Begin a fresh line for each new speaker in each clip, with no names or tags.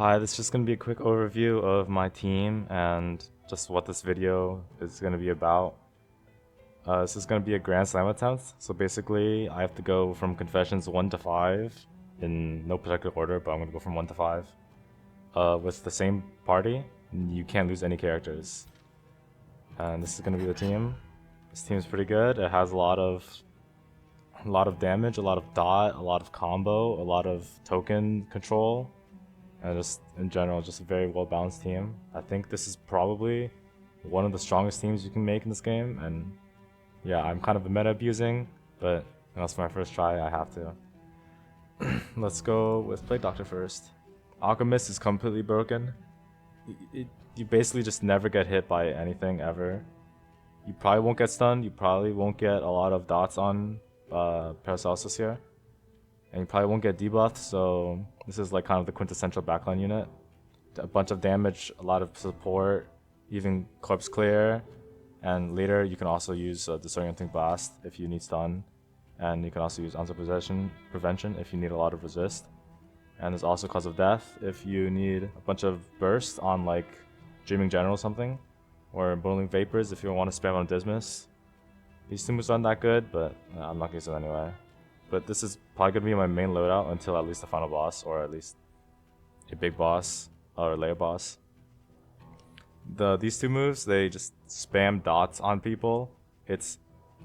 Hi, this is just going to be a quick overview of my team and just what this video is going to be about. This is going to be a Grand Slam attempt, so basically I have to go from Confessions 1 to 5 in no particular order, but I'm going to go from 1 to 5 with the same party. You can't lose any characters. And this is going to be the team. This team is pretty good. It has a lot of damage, a lot of dot, a lot of combo, a lot of token control. And just in general, just a very well balanced team. I think this is probably one of the strongest teams you can make in this game, and yeah, I'm kind of a meta abusing, but that's my first try, I have to. Let's go with Plague Doctor first. Alchemist is completely broken. You basically just never get hit by anything ever. You probably won't get stunned, you probably won't get a lot of dots on Paracelsus here. And you probably won't get debuffed, so this is like kind of the quintessential backline unit. A bunch of damage, a lot of support, even corpse clear, and later you can also use disorienting blast if you need stun, and you can also use onset prevention if you need a lot of resist. And there's also cause of death if you need a bunch of burst on like Dreaming General or something, or Boiling Vapors if you want to spam on Dismas. These two moves aren't that good, but I'm not gonna use it anyway. But this is probably going to be my main loadout until at least the final boss, or at least a big boss, or a layer boss. These two moves, they just spam dots on people. This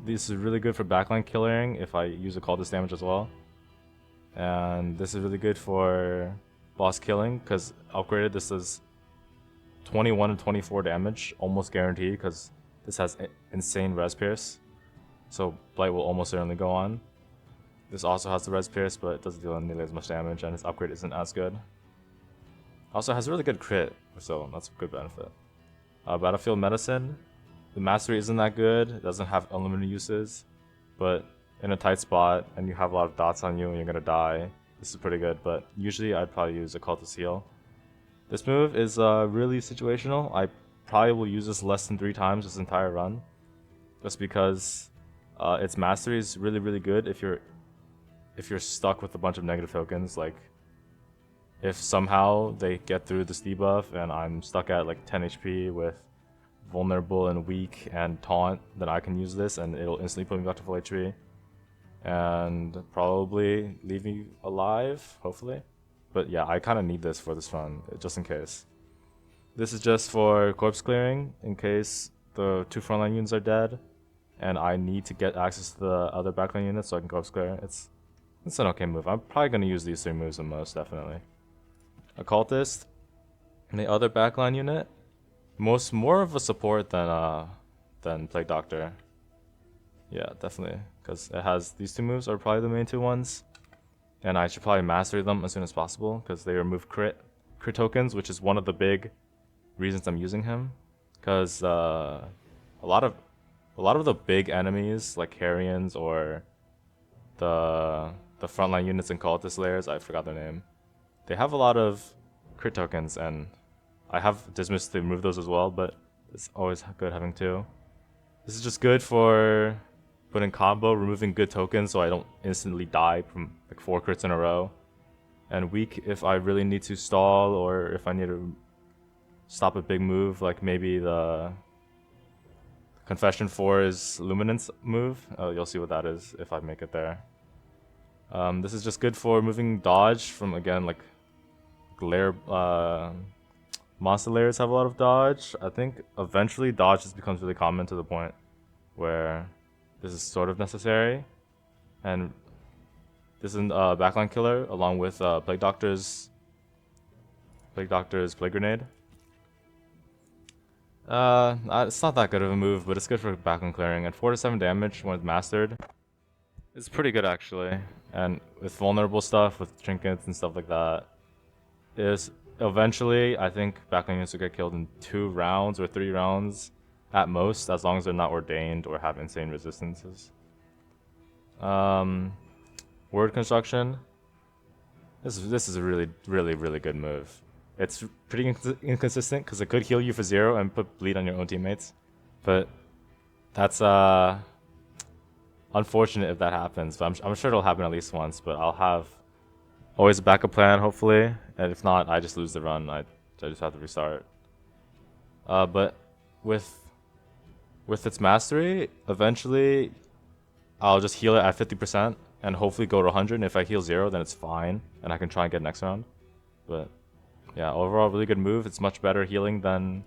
is really good for backline killing if I use a cultist damage as well. And this is really good for boss killing, because upgraded this is 21 and 24 damage, almost guaranteed, because this has insane res pierce. So Blight will almost certainly go on. This also has the res pierce, but it doesn't deal nearly as much damage, and its upgrade isn't as good. Also has a really good crit, so that's a good benefit. Battlefield Medicine, the mastery isn't that good. It doesn't have unlimited uses, but in a tight spot and you have a lot of dots on you and you're gonna die, this is pretty good. But usually I'd probably use a cultist heal. This move is really situational. I probably will use this less than 3 times this entire run, just because its mastery is really good if you're stuck with a bunch of negative tokens. Like if somehow they get through this debuff and I'm stuck at like 10 HP with vulnerable and weak and taunt, then I can use this and it'll instantly put me back to full HP and probably leave me alive, hopefully. But yeah, I kind of need this for this run, just in case. This is just for corpse clearing in case the 2 frontline units are dead and I need to get access to the other backline units so I can corpse clear. It's an okay move. I'm probably going to use these 3 moves the most, definitely. Occultist, and the other backline unit, more of a support than Plague Doctor. Yeah, definitely, because it has these 2 moves are probably the main 2 ones, and I should probably master them as soon as possible because they remove crit tokens, which is one of the big reasons I'm using him. Because a lot of the big enemies like Carrions or the frontline units and cultist layers, I forgot their name, they have a lot of crit tokens, and I have Dismiss to remove those as well, but it's always good having 2. This is just good for putting combo, removing good tokens so I don't instantly die from like 4 crits in a row. And weak if I really need to stall, or if I need to stop a big move, like maybe the Confession 4 is Luminance move. You'll see what that is if I make it there. This is just good for moving dodge from, again, like layer, monster layers have a lot of dodge. I think eventually dodge just becomes really common to the point where this is sort of necessary. And this is a backline killer along with Plague Doctor's Plague Grenade. It's not that good of a move, but it's good for backline clearing. And 4 to 7 damage when it's mastered, it's pretty good actually. And with vulnerable stuff, with trinkets and stuff like that, is eventually I think backline units will get killed in 2 rounds or 3 rounds at most, as long as they're not ordained or have insane resistances. Word construction. This is a really good move. It's pretty inconsistent because it could heal you for 0 and put bleed on your own teammates, but that's unfortunate if that happens. But I'm sure it'll happen at least once. But I'll have Always a backup plan, hopefully. And if not, I just lose the run. I just have to restart. But with its mastery, eventually I'll just heal it at 50% and hopefully go to 100. And if I heal 0, then it's fine, and I can try and get next round. But yeah, overall, really good move. It's much better healing than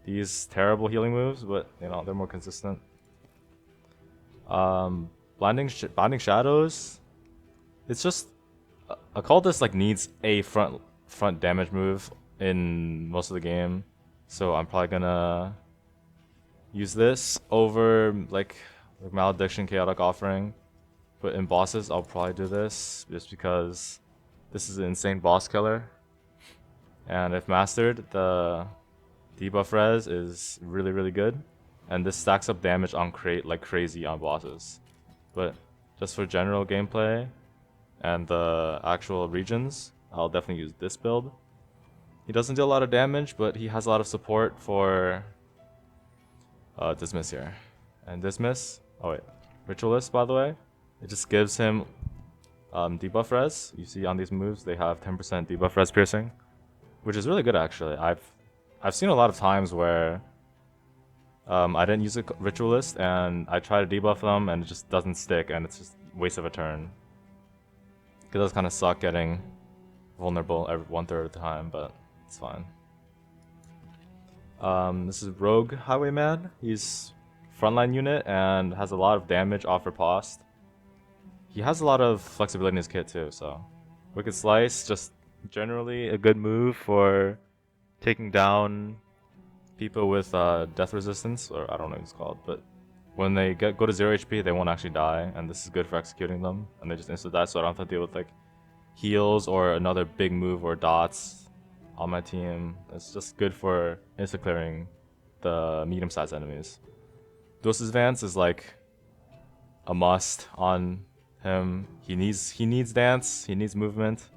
these terrible healing moves, but you know, they're more consistent. Blinding shadows. It's just I call this like needs a front damage move in most of the game, so I'm probably gonna use this over like Malediction, Chaotic Offering. But in bosses, I'll probably do this just because this is an insane boss killer, and if mastered, the debuff res is really good, and this stacks up damage on like crazy on bosses. But just for general gameplay and the actual regions, I'll definitely use this build. He doesn't do a lot of damage, but he has a lot of support for Dismiss here. And Dismiss, oh wait, Ritualist, by the way, it just gives him debuff res. You see on these moves, they have 10% debuff res piercing, which is really good actually. I've seen a lot of times where I didn't use a Ritualist and I try to debuff them and it just doesn't stick and it's just a waste of a turn. It does kind of suck getting vulnerable every 1/3 of the time, but it's fine. This is Rogue Highwayman. He's frontline unit and has a lot of damage off riposte. He has a lot of flexibility in his kit too, so Wicked Slice, just generally a good move for taking down people with death resistance, or I don't know what it's called, but when they go to 0 HP, they won't actually die, and this is good for executing them, and they just insta die, so I don't have to deal with like heals or another big move or dots on my team. It's just good for insta clearing the medium-sized enemies. Duelist Advance is like a must on him. He needs dance, he needs movement.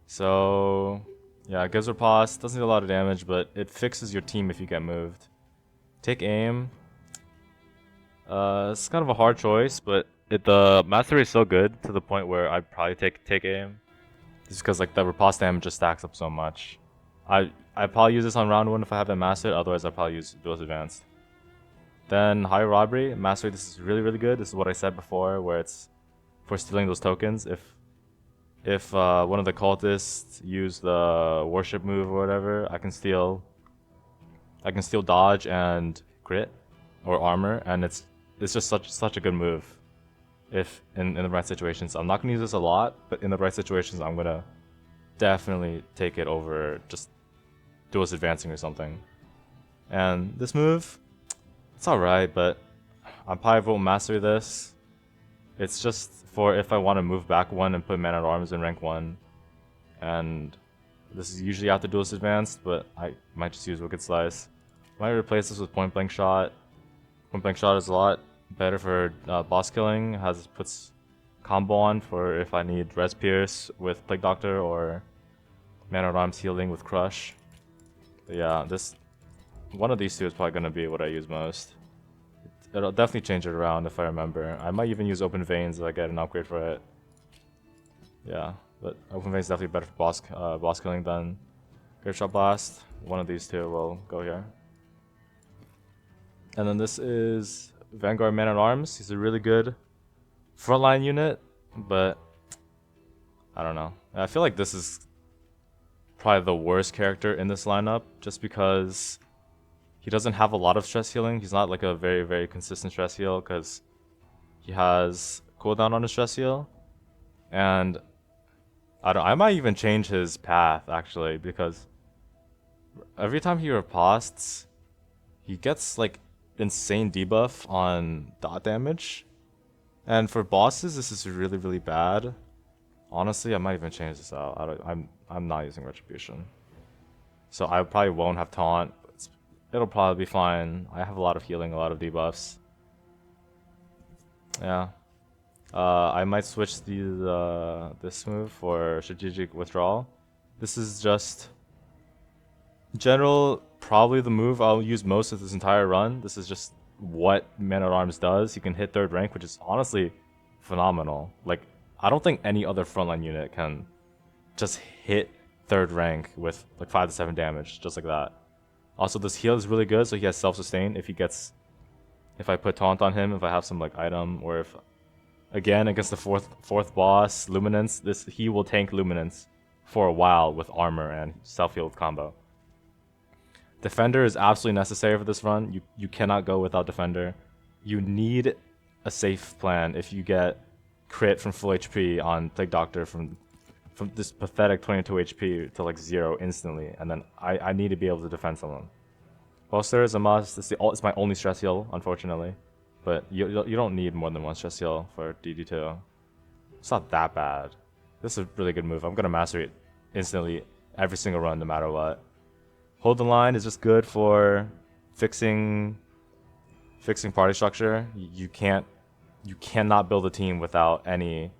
So yeah, it gives riposte, doesn't do a lot of damage, but it fixes your team if you get moved. Take aim. It's kind of a hard choice, but the mastery is so good to the point where I'd probably take aim. Just because like the riposte damage just stacks up so much. I probably use this on round 1 if I have it mastered, otherwise I'll probably use Duelist Advanced. Then High Robbery, mastery, this is really good. This is what I said before, where it's for stealing those tokens. If one of the cultists use the worship move or whatever, I can steal dodge and crit or armor, and it's just such a good move if in the right situations. I'm not gonna use this a lot, but in the right situations I'm gonna definitely take it over just Duelist Advancing or something. And this move, it's alright, but I probably won't master this. It's just for if I want to move back 1 and put Man at Arms in rank 1. And this is usually after Duelist Advanced, but I might just use Wicked Slice. Might replace this with Point Blank Shot. Point Blank Shot is a lot better for boss killing. Puts combo on for if I need Res Pierce with Plague Doctor or Man at Arms healing with Crush. But yeah, one of these two is probably gonna be what I use most. It'll definitely change it around if I remember. I might even use Open Veins if I get an upgrade for it. Yeah, but Open Veins is definitely better for boss killing than Grave Shot Blast. One of these two will go here. And then this is Vanguard Man at Arms. He's a really good frontline unit, but I don't know. I feel like this is probably the worst character in this lineup, just because he doesn't have a lot of stress healing. He's not like a very consistent stress heal because he has cooldown on his stress heal, and I might even change his path actually, because every time he ripostes, he gets like insane debuff on dot damage, and for bosses this is really bad. Honestly, I might even change this out. I'm not using Retribution, so I probably won't have taunt. It'll probably be fine. I have a lot of healing, a lot of debuffs. Yeah. I might switch this move for Strategic Withdrawal. This is just general, probably the move I'll use most of this entire run. This is just what Man at Arms does. He can hit 3rd rank, which is honestly phenomenal. Like, I don't think any other frontline unit can just hit 3rd rank with like 5 to 7 damage, just like that. Also, this heal is really good, so he has self-sustain if I put taunt on him, if I have some like item, or if again against the fourth boss, Luminance, he will tank Luminance for a while with armor and self-heal combo. Defender is absolutely necessary for this run. You cannot go without Defender. You need a safe plan if you get crit from full HP on Plague Doctor from this pathetic 22 HP to like 0 instantly, and then I need to be able to defend someone. Bolster is a must. It's my only stress heal, unfortunately, but you don't need more than 1 stress heal for DD2. It's not that bad. This is a really good move. I'm gonna master it instantly every single run, no matter what. Hold the line is just good for fixing party structure. You cannot build a team without any.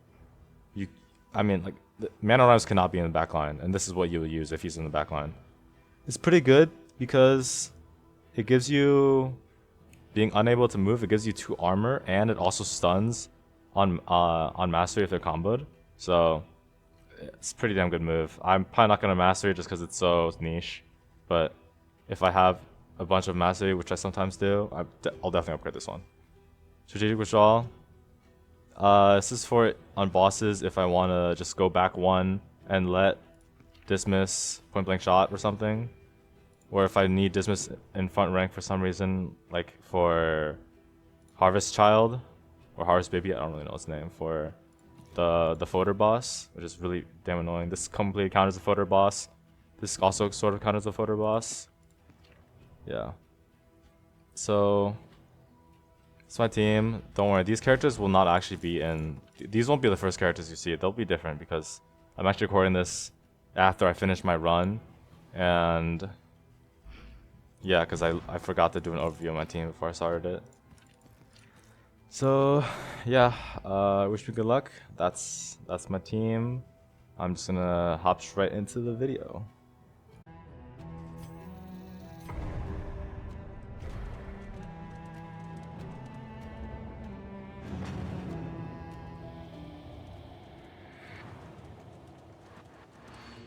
I mean, like, Mana Runners cannot be in the back line, and this is what you will use if he's in the back line. It's pretty good because it gives you, being unable to move, it gives you 2 armor, and it also stuns on mastery if they're comboed. So it's a pretty damn good move. I'm probably not gonna master it just because it's so niche, but if I have a bunch of mastery, which I sometimes do, I'll definitely upgrade this one. Strategic Withdrawal. This is for on bosses if I want to just go back 1 and let dismiss point blank shot or something. Or if I need dismiss in front rank for some reason, like for Harvest Child or Harvest Baby, I don't really know its name, for the Fodder boss, which is really damn annoying. This completely counters the Fodder boss. This also sort of counters the Fodder boss. Yeah. So it's my team. Don't worry, these characters will not actually be in. These won't be the first characters you see. They'll be different because I'm actually recording this after I finish my run, and yeah, because I forgot to do an overview of my team before I started it. So yeah, wish me good luck. That's my team. I'm just gonna hop right into the video.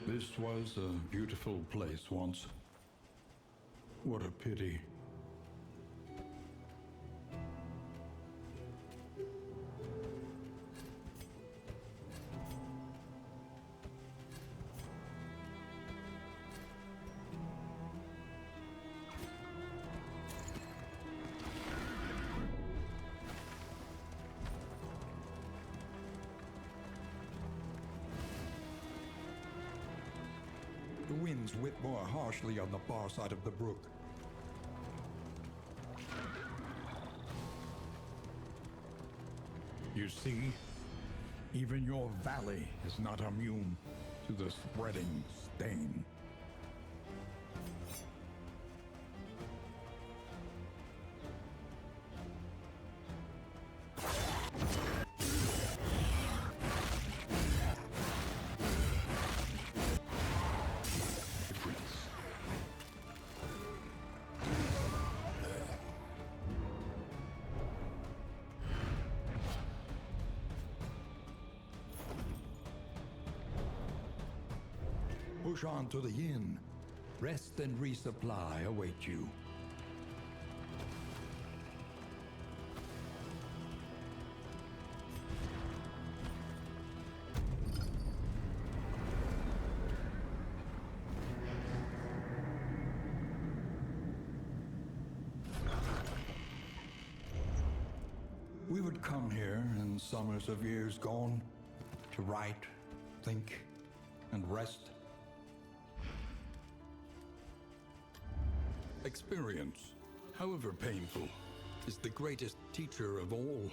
This was a beautiful place once. What a pity. The winds whip more harshly on the far side of the brook. You see, even your valley is not immune to the spreading stain. Push on to the inn. Rest and resupply await you. We would come here in summers of years gone to write, think, and rest. Experience, however painful, is the greatest teacher of all.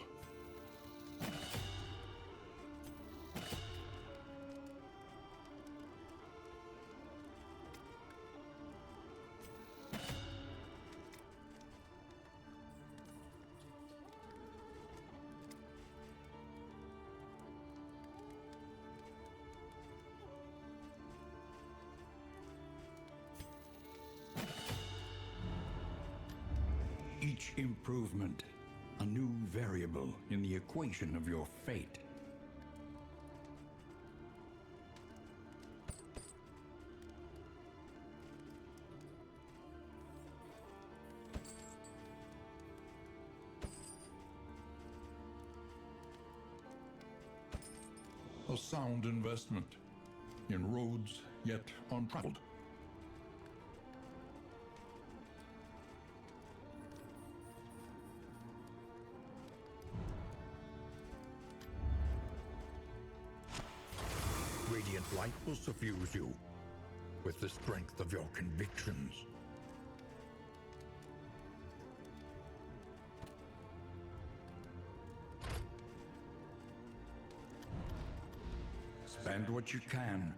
Each improvement, a new variable in the equation of your fate. A sound investment in roads yet untraveled. Radiant light will suffuse you with the strength of your convictions. Spend what you can,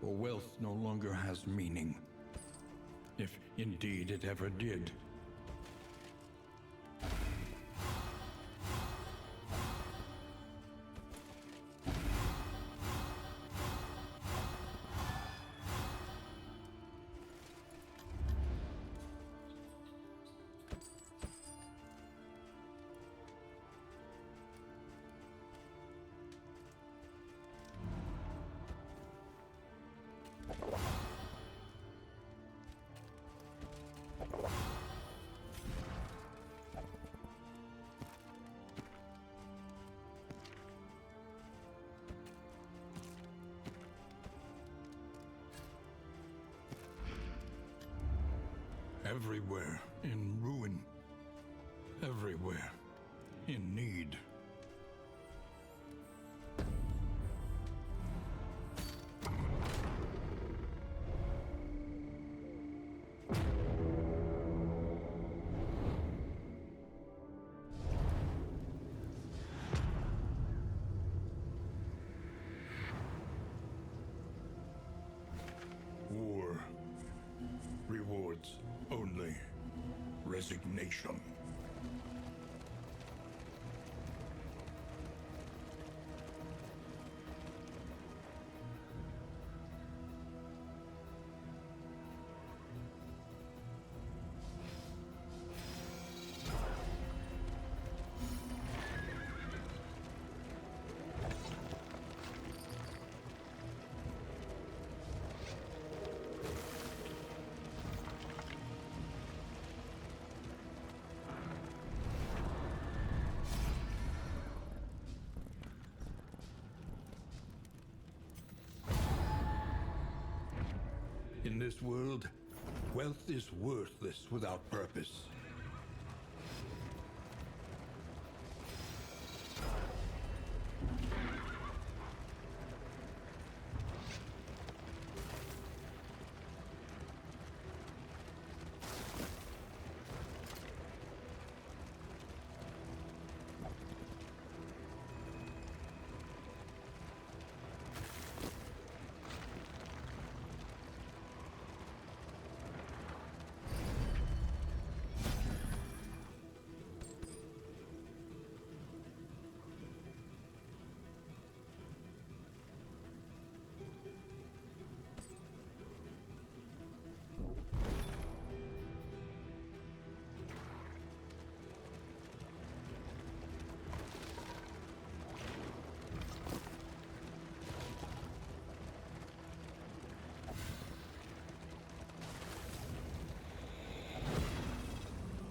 for wealth no longer has meaning. If indeed it ever did. Everywhere in ruin. Everywhere in need. War rewards only resignation. In this world, wealth is worthless without purpose.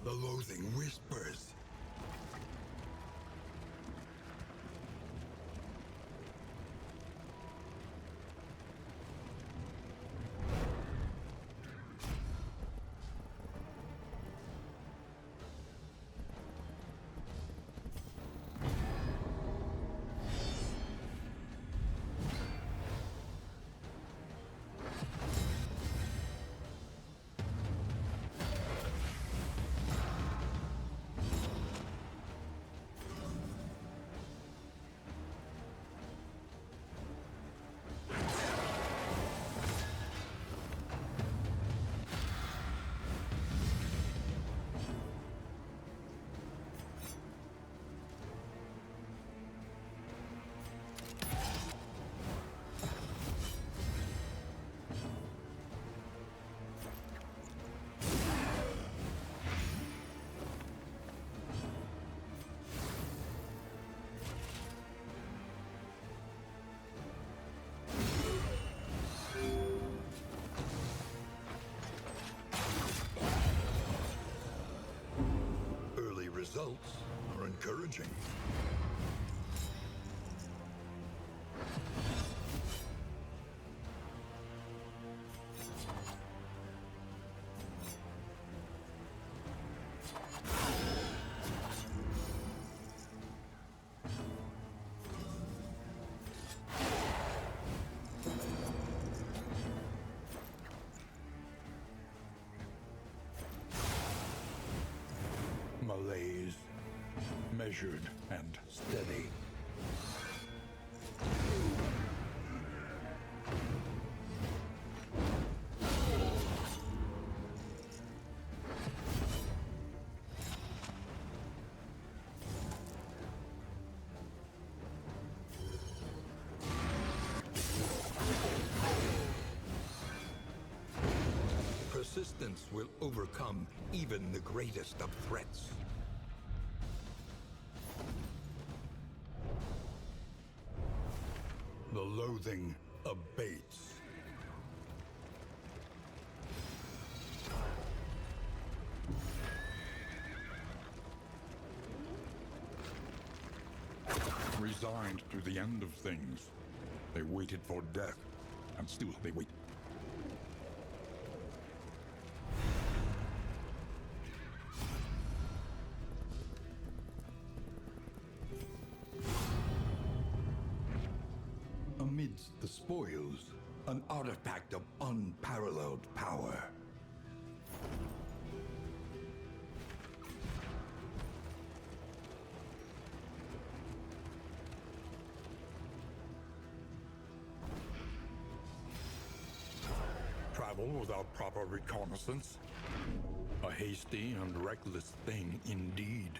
The loathing whispers. Early results are encouraging. measured and steady. Persistence will overcome even the greatest of threats. The loathing abates. Resigned to the end of things, they waited for death, and still they wait. Amidst the spoils, an artifact of unparalleled power. Travel without proper reconnaissance? A hasty and reckless thing indeed.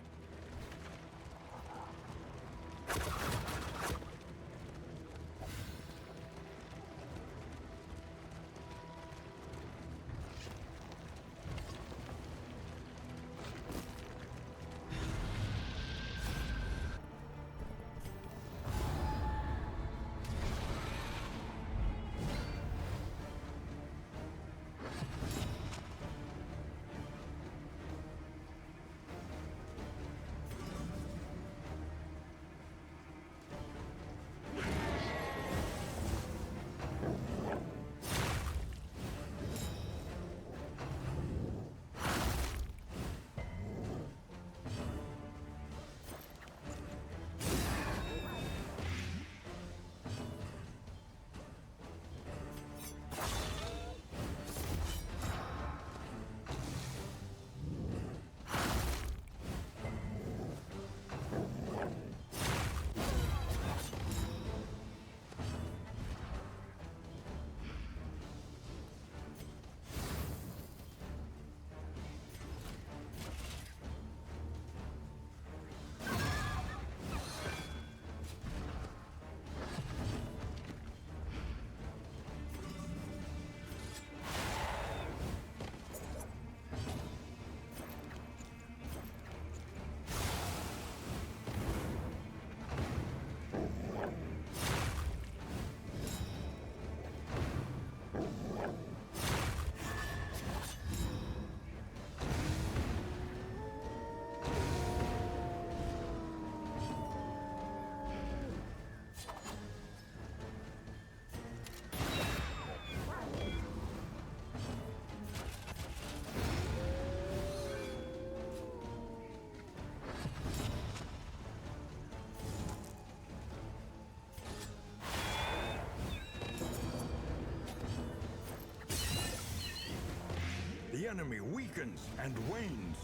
The enemy weakens and wanes.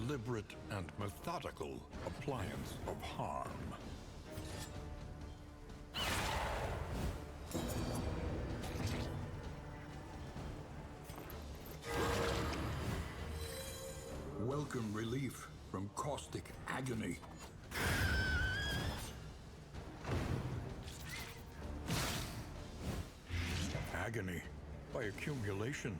deliberate and methodical appliance of harm. Welcome relief from caustic agony. Agony by accumulation.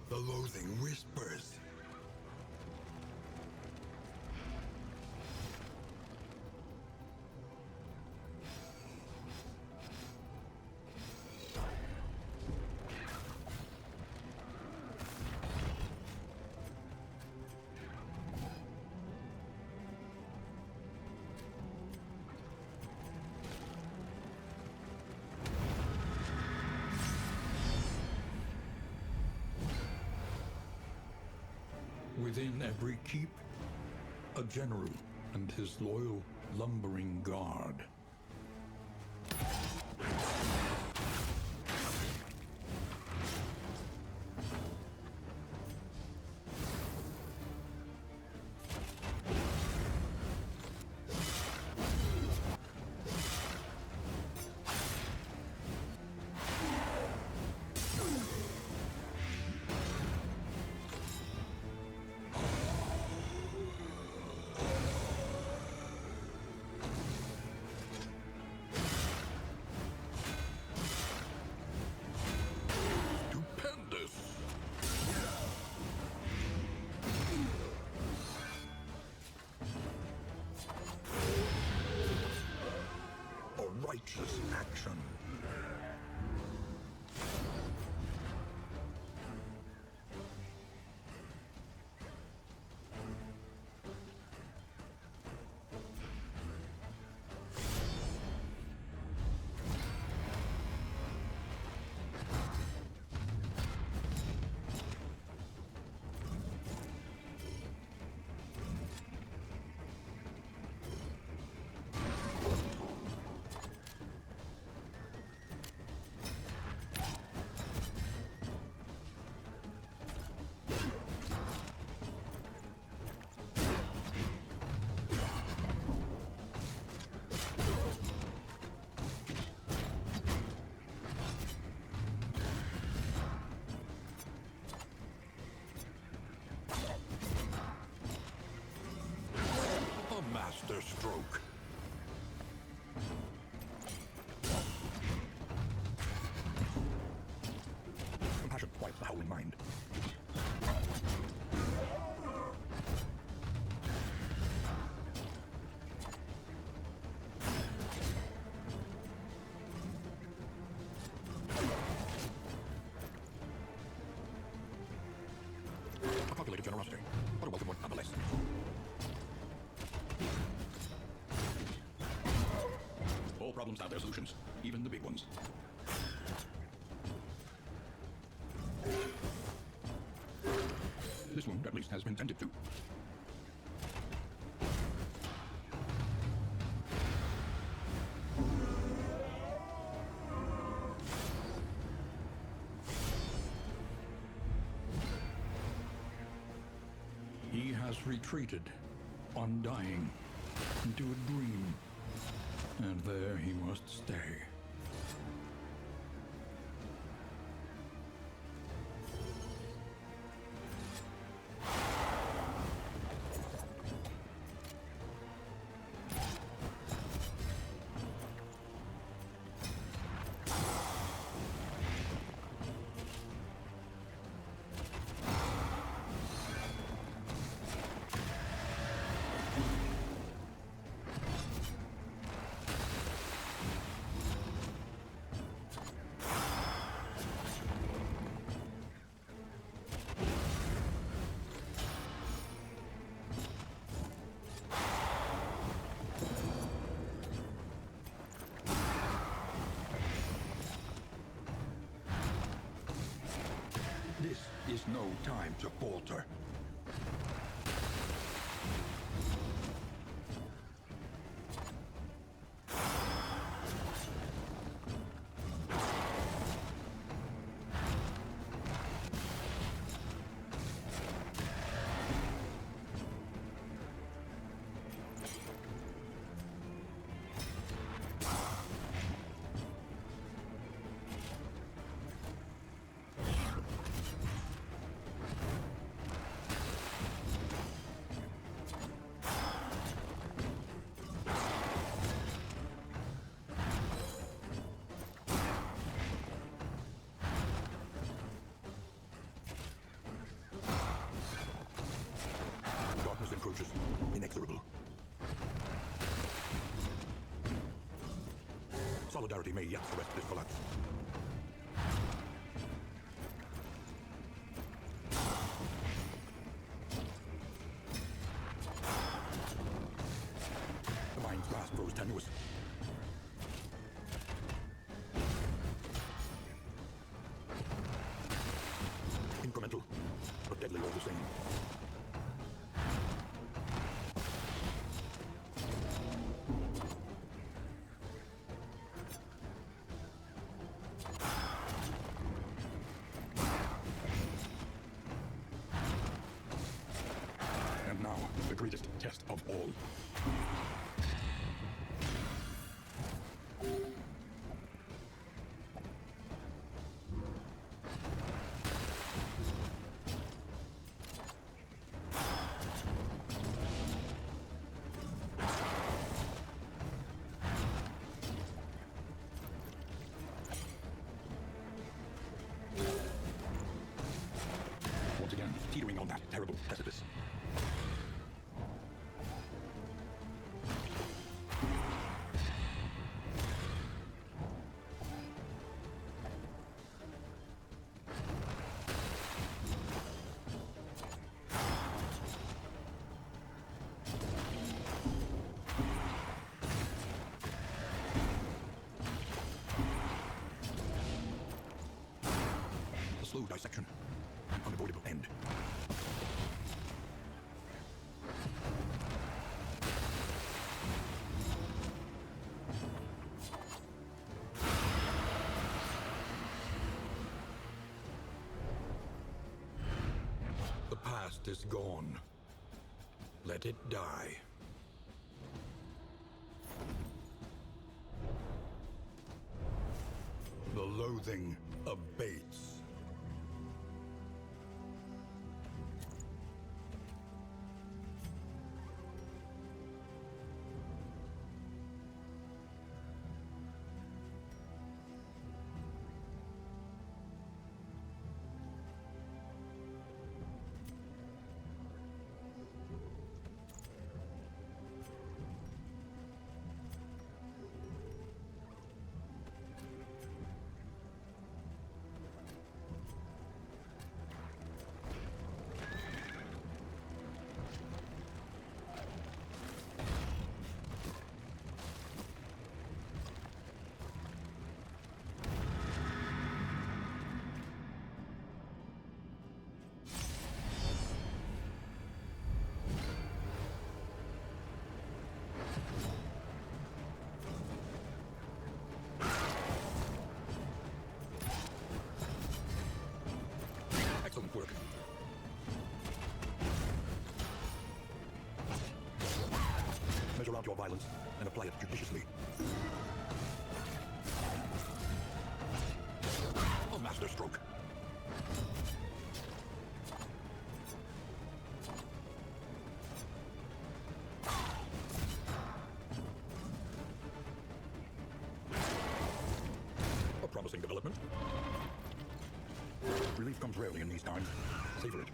The loathing whispers. Within every keep, a general and his loyal lumbering guard. Righteous action. Master stroke. Compassion wipes the howling mind. A calculated generosity, but a welcome one nonetheless. All problems have their solutions, even the big ones. This wound, at least, has been tended to. He has retreated, undying, into a dream. And there he must stay. This is no time to falter. Darkness encroaches, inexorable. Solidarity may yet arrest this collapse. The mind's grasp grows tenuous. Incremental, but deadly all the same. And now, the greatest test of all. Once again, teetering on that terrible precipice. A slow dissection, an unavoidable end. The past is gone. Let it die. The loathing abates. Excellent work. Measure out your violence and apply it judiciously. A master stroke. A promising development. Relief comes rarely in these times. Savor it.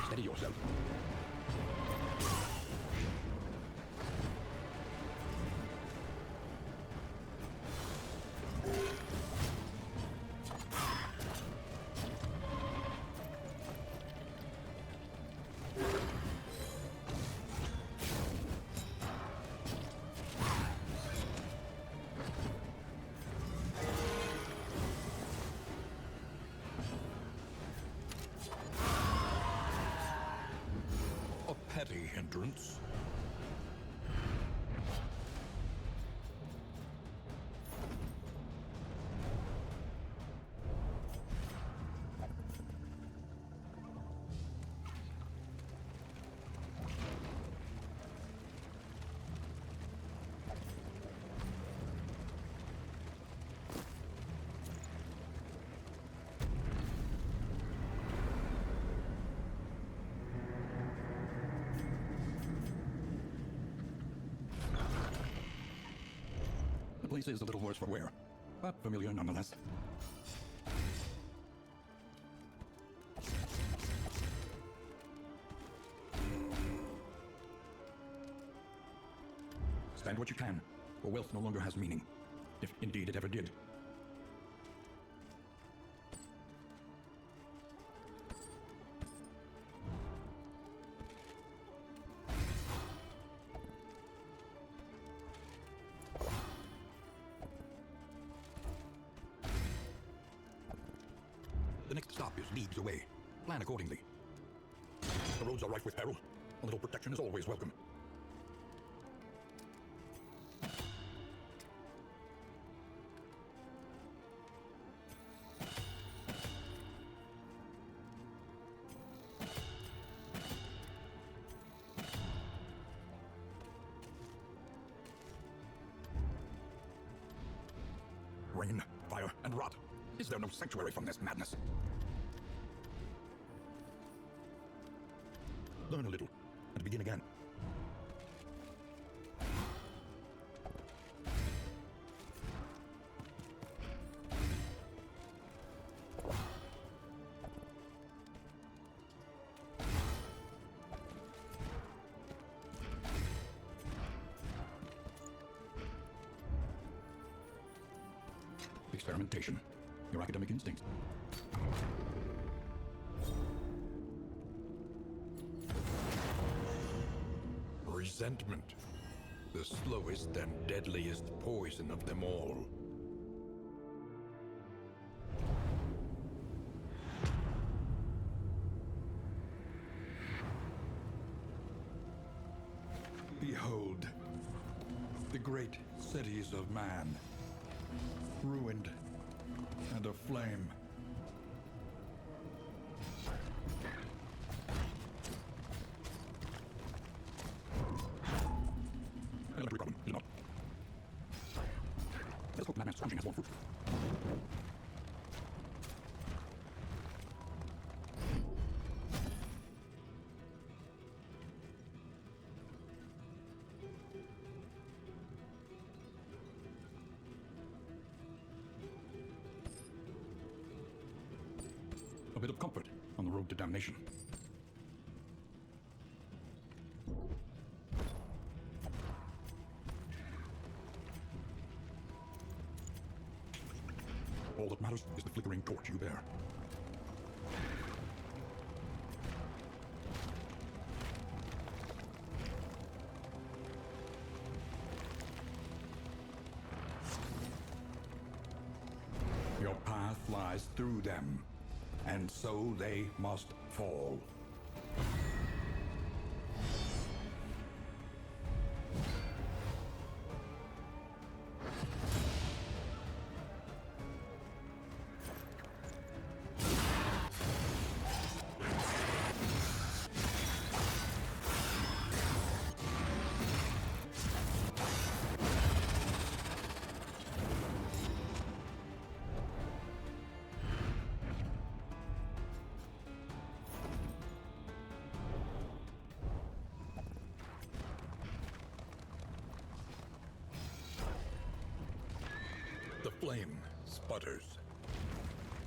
Steady yourself. petty hindrance. The place is a little worse for wear, but familiar nonetheless. Stand what you can, for wealth no longer has meaning, if indeed it ever did. The next stop is leagues away. Plan accordingly. The roads are rife with peril. A little protection is always welcome. Rain, fire, and rot. Is there no sanctuary from this madness? Learn a little, and begin again. Experimentation. Your academic instincts. Resentment. The slowest and deadliest poison of them all. Behold, the great cities of man, ruined and aflame. Elementary problem, is it not? Let's hope madman's scrounging has borne fruit. A bit of comfort on the road to damnation. All that matters is the flickering torch you bear. Your path lies through them, and so they must fall. The flame sputters.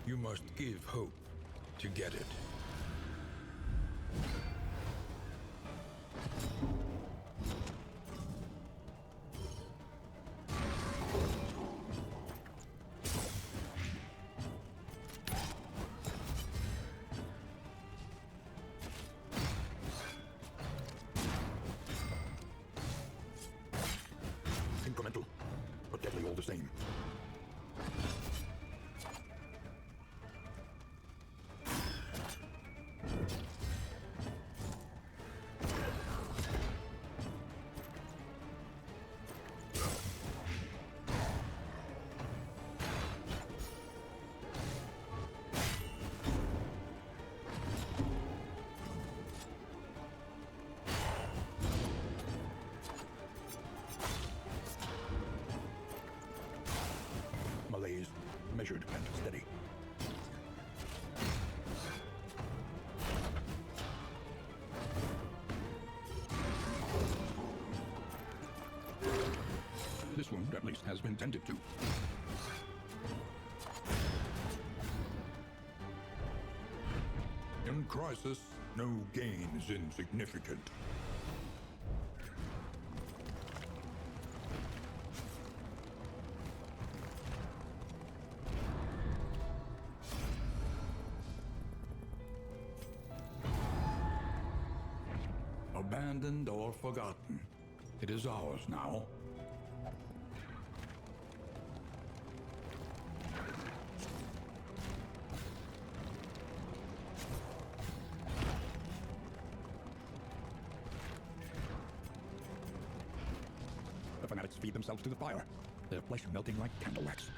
You must give hope to get it. Incremental, but deadly all the same. measured and steady. This wound, at least, has been tended to. In crisis, no gain is insignificant. Abandoned or forgotten, it is ours now. The fanatics feed themselves to the fire, their flesh melting like candle wax.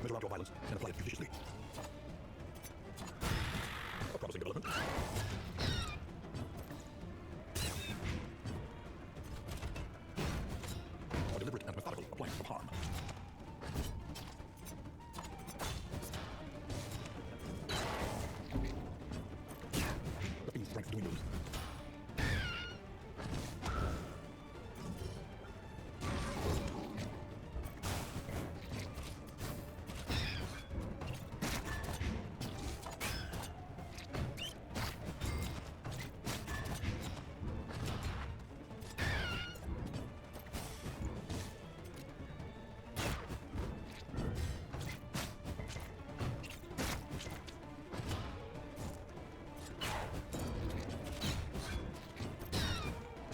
Measure out your violence and apply it judiciously. A promising development. A deliberate and methodical appliance of harm. The fiend's strength dwindles.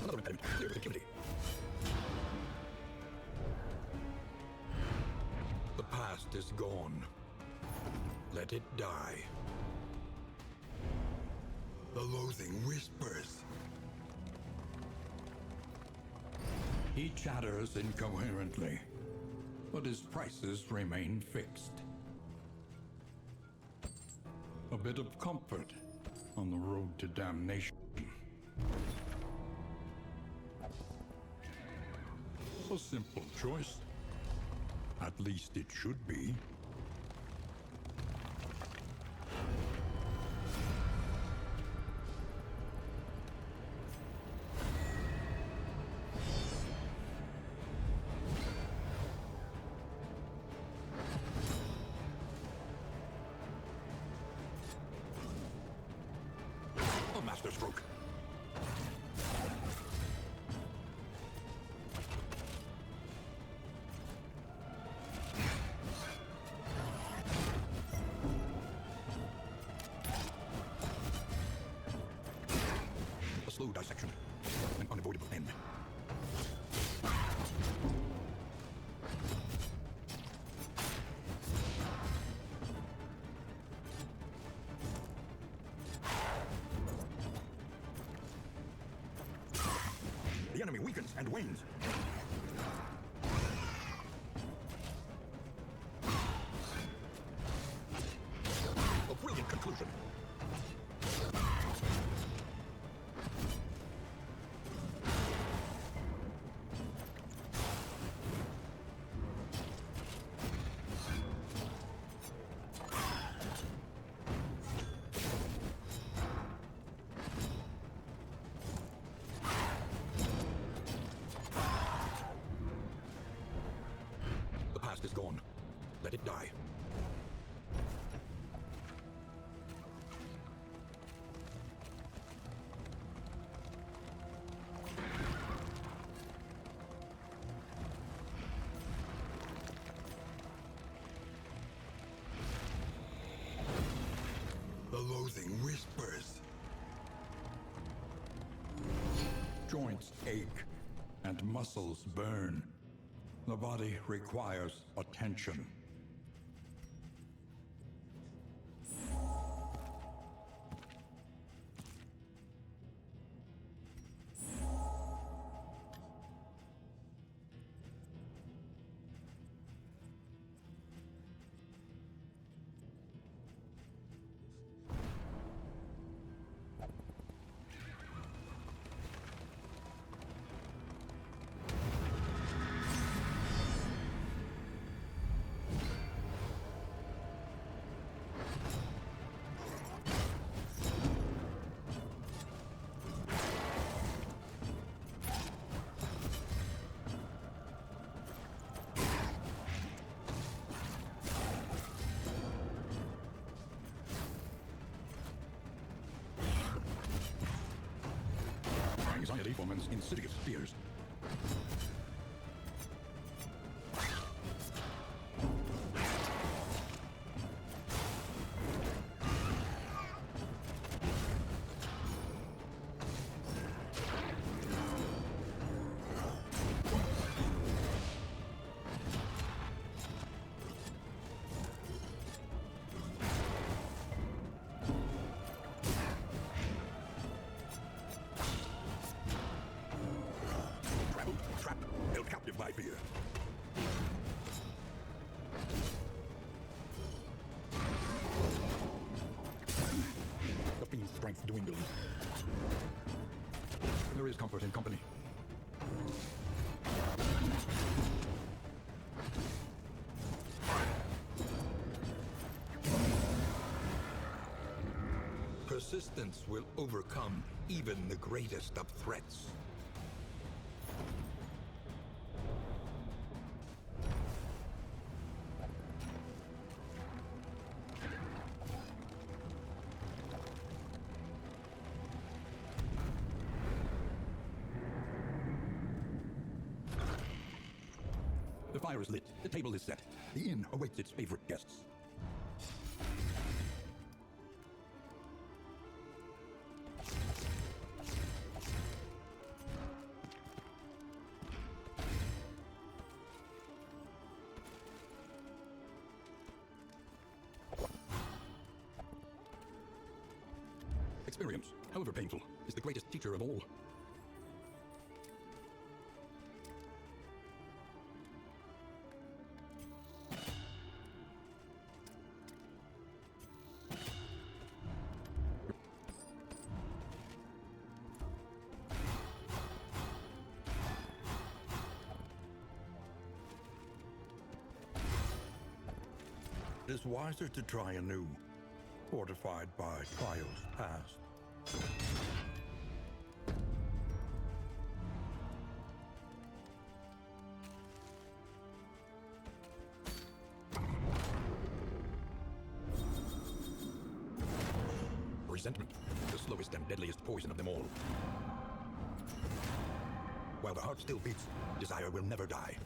Another impediment, clear with impunity. The past is gone. Let it die. The loathing whispers. He chatters incoherently, but his prices remain fixed. A bit of comfort on the road to damnation. A simple choice. At least it should be. A masterstroke. A slow dissection. An unavoidable end. The enemy weakens and wanes. A brilliant conclusion. The past is gone. Let it die. The loathing whispers. Joints ache and muscles burn. The body requires attention. anxiety for men's insidious fears. Trapped, held captive by fear. The fiend's strength dwindles. There is comfort in company. Persistence will overcome even the greatest of threats. The fire is lit, the table is set. The inn awaits its favorite guests. Experience, however painful, is the greatest teacher of all. It is wiser to try anew, fortified by trials past. Resentment, the slowest and deadliest poison of them all. While the heart still beats, desire will never die.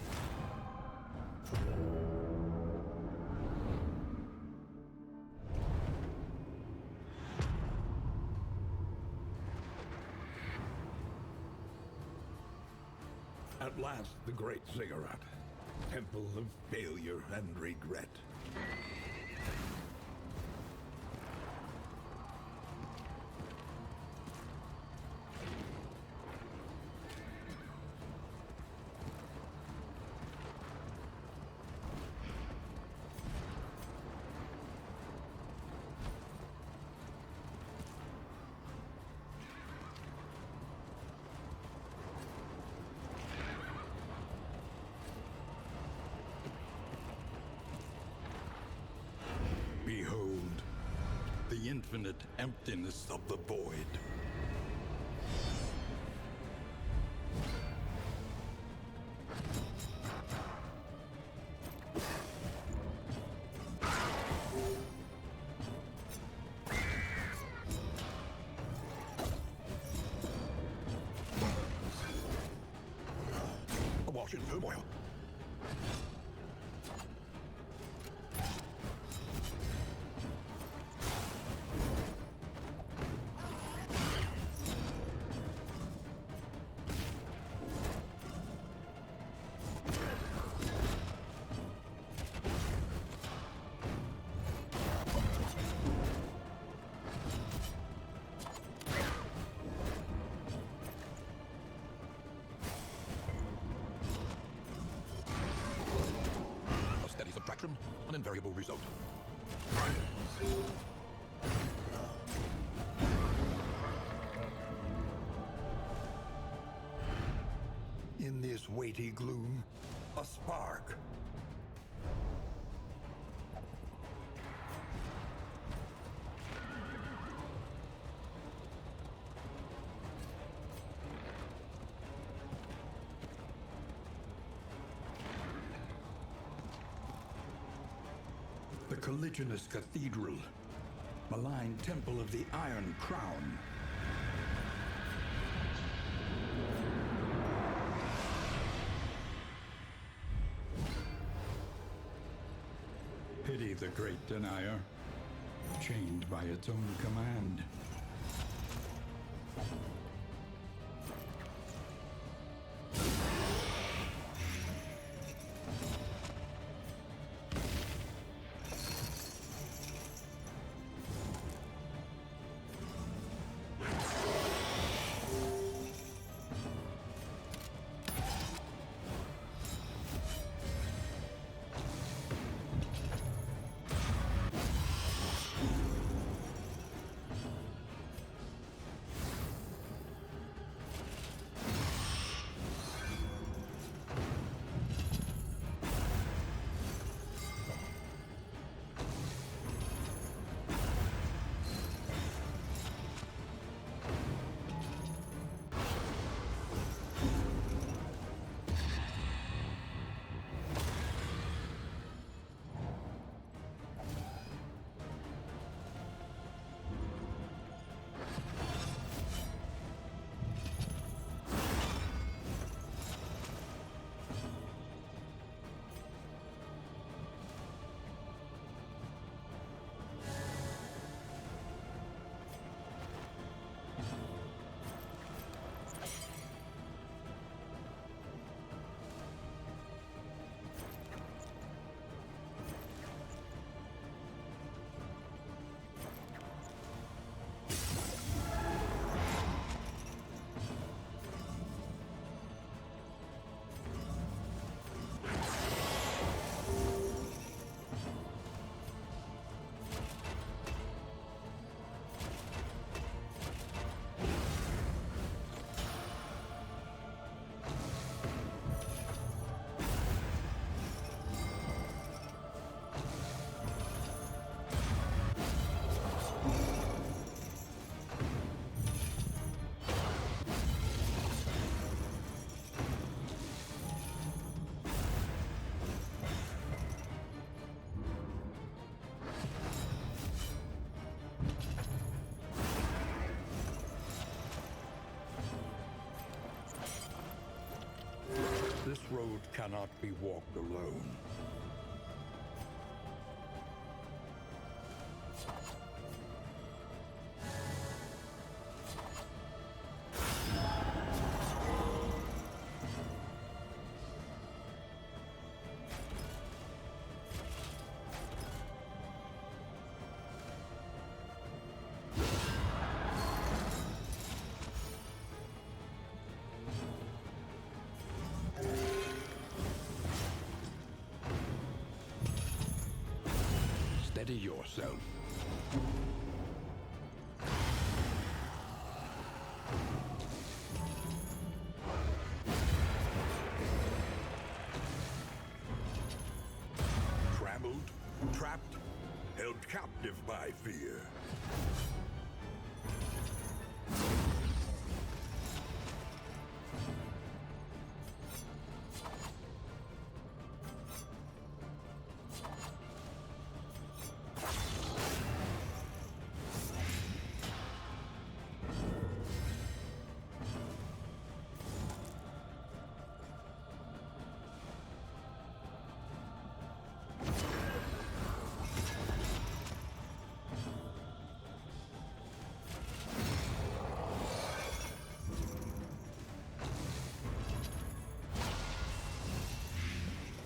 At last, the great cigarette. Temple of failure and regret. Behold, the infinite emptiness of the void. Awash in turmoil. Subtraction, an invariable result. In this weighty gloom, a spark. The colliginous cathedral, malign temple of the Iron Crown. Pity the great denier, chained by its own command. This road cannot be walked alone. Steady yourself. Trammeled, trapped, held captive by fear.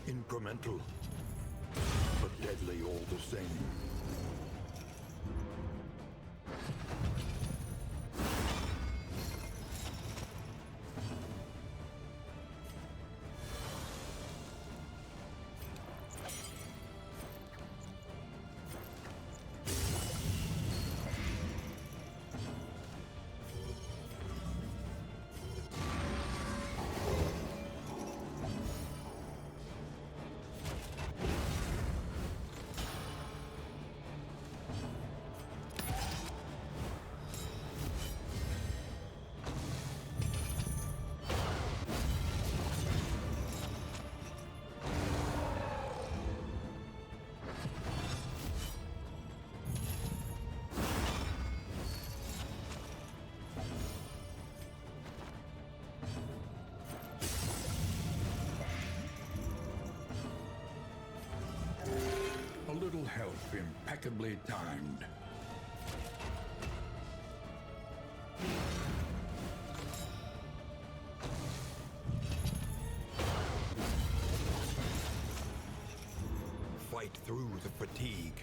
Incremental, but deadly all the same. impeccably timed. Fight through the fatigue.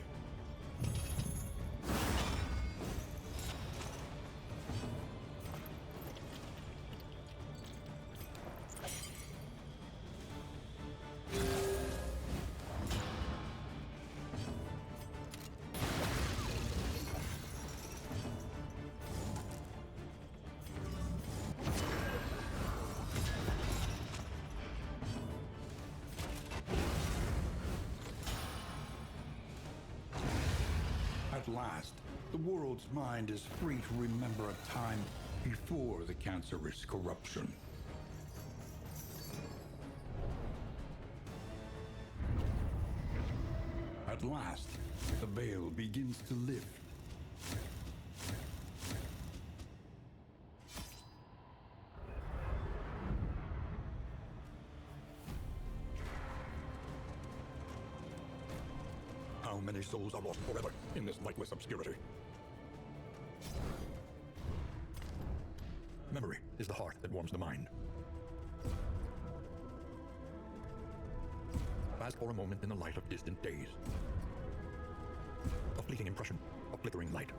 At last, the world's mind is free to remember a time before the cancerous corruption. At last, the veil begins to lift. How many souls are lost forever in this lightless obscurity? Memory is the heart that warms the mind. Bask for a moment in the light of distant days. A fleeting impression, a flickering light.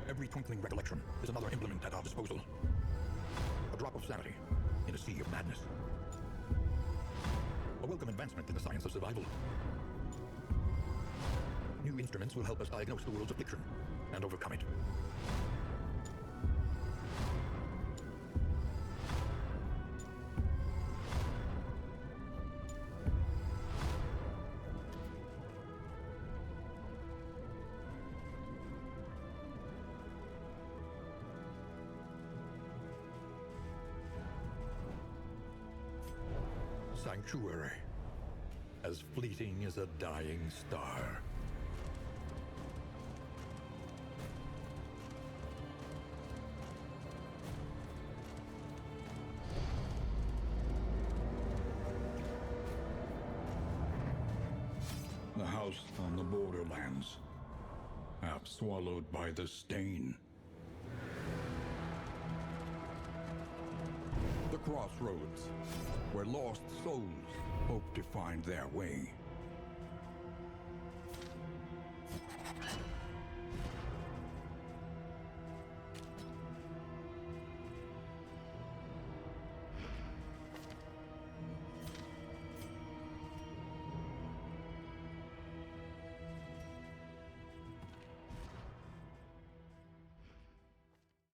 Every twinkling recollection is another implement at our disposal. A drop of sanity in a sea of madness. A welcome advancement in the science of survival. New instruments will help us diagnose the world's affliction and overcome it. Sanctuary, as fleeting as a dying star. The house on the borderlands, half swallowed by the stain. The crossroads, where lost souls hope to find their way.